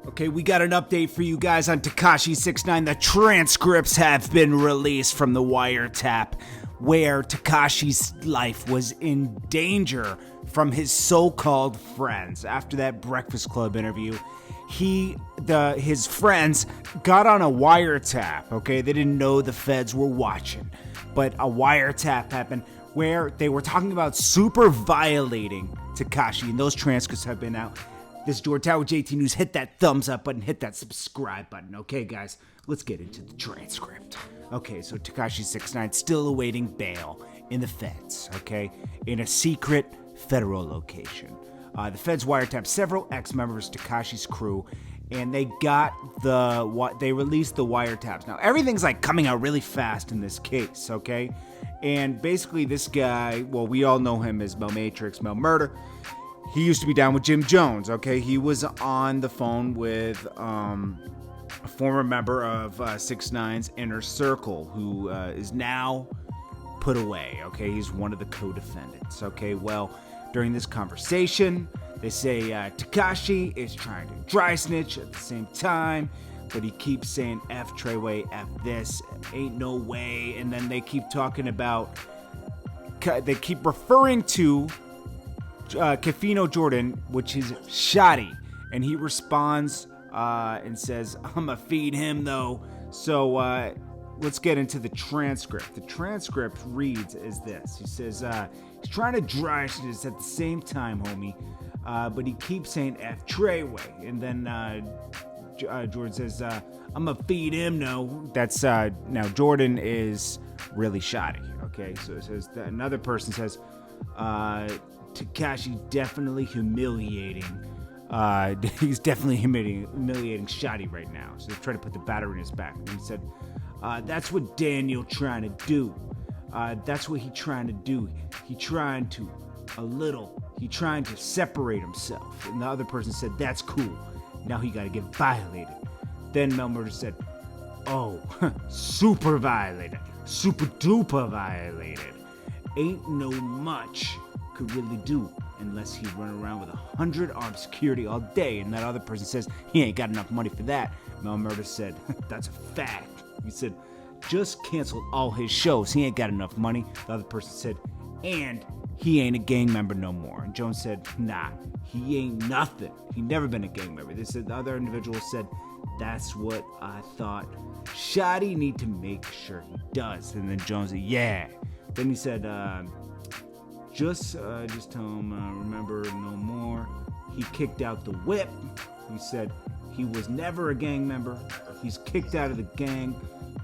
Okay, we got an update for you guys on Tekashi 6ix9ine. The transcripts have been released from the wiretap where Tekashi's life was in danger from his so-called friends. After that Breakfast Club interview, his friends got on a wiretap, okay? They didn't know the feds were watching, but a wiretap happened where they were talking about super violating Tekashi, and those transcripts have been out. This is George Tower with JT News. Hit that thumbs up button, hit that subscribe button. Okay, guys, let's get into the transcript. Okay, so Tekashi 6ix9ine still awaiting bail in the feds, okay, in a secret federal location. The feds wiretapped several ex-members of Tekashi's crew, and they released the wiretaps. Now, everything's like coming out really fast in this case, okay? And basically this guy, well, we all know him as Mel Matrix, Mel Murder. He used to be down with Jim Jones, okay? He was on the phone with a former member of 6ix9ine's inner circle who is now put away, okay? He's one of the co-defendants, okay? Well, during this conversation, they say Tekashi is trying to dry snitch at the same time, but he keeps saying F Treyway, F this, ain't no way, and then they keep talking about, they keep referring to Kefino Jordan, which is shoddy, and he responds and says, I'ma feed him though. So let's get into the transcript. The transcript reads as this. He says, he's trying to dry snitch at the same time, homie, but he keeps saying F Treyway, and then Jordan says, I'ma feed him no. That's now Jordan is really shoddy, okay? So it says that another person says, Tekashi definitely humiliating. He's definitely humiliating Shoddy right now. So they're trying to put the battery in his back. And he said, that's what Daniel trying to do. That's what he trying to do. He trying to separate himself. And the other person said, that's cool. Now he gotta get violated. Then Mel Murder said, oh, super violated. Super duper violated. Ain't no much could really do unless he run around with 100 armed security all day. And that other person says he ain't got enough money for that. Mel Murder said, that's a fact. He said, just canceled all his shows. He ain't got enough money. The other person said, and he ain't a gang member no more. And Jones said, nah, he ain't nothing. He never been a gang member. They said, the other individual said, that's what I thought. Shoddy need to make sure he does. And then Jones said, yeah. Then he said, just tell him, remember no more. He kicked out the whip. He said he was never a gang member. He's kicked out of the gang.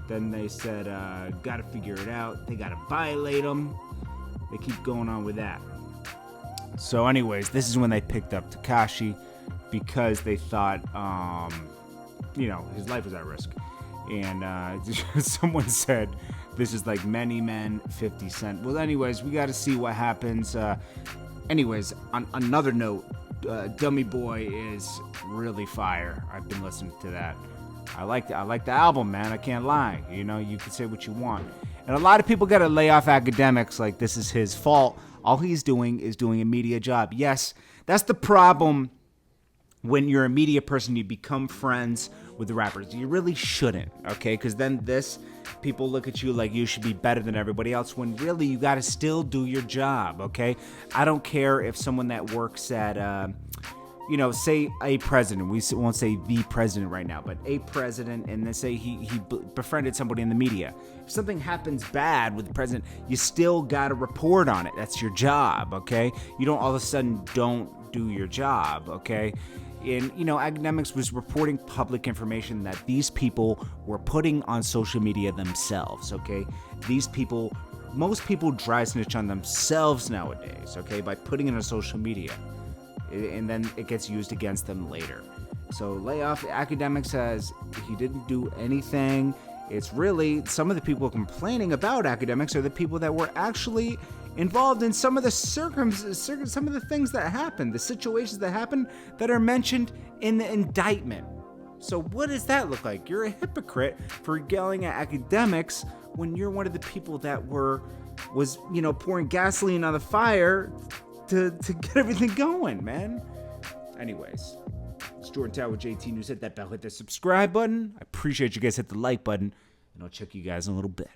Then they said, gotta figure it out. They gotta violate him. They keep going on with that. So anyways, this is when they picked up Tekashi because they thought, his life was at risk. And someone said, this is like many men, 50 Cent. Well, anyways, we got to see what happens. Anyways, on another note, Dummy Boy is really fire. I've been listening to that. I like the album, man. I can't lie. You know, you can say what you want. And a lot of people got to lay off academics like this is his fault. All he's doing is doing a media job. Yes, that's the problem. When you're a media person, you become friends with the rappers. You really shouldn't, okay? Because then people look at you like you should be better than everybody else, when really you got to still do your job, okay? I don't care if someone that works at, say a president. We won't say the president right now, but a president, and then say he befriended somebody in the media. If something happens bad with the president, you still got to report on it. That's your job, okay? You don't all of a sudden don't do your job, okay? And, academics was reporting public information that these people were putting on social media themselves, okay? Most people dry snitch on themselves nowadays, okay, by putting it on social media. And then it gets used against them later. So lay off academics as he didn't do anything. It's really, some of the people complaining about academics are the people that were actually involved in some of the some of the things that happened, the situations that happened that are mentioned in the indictment. So what does that look like? You're a hypocrite for yelling at academics when you're one of the people that was pouring gasoline on the fire to get everything going, man. Anyways, it's Jordan Tower with JT News. Hit that bell, hit that subscribe button. I appreciate you guys. Hit the like button, and I'll check you guys in a little bit.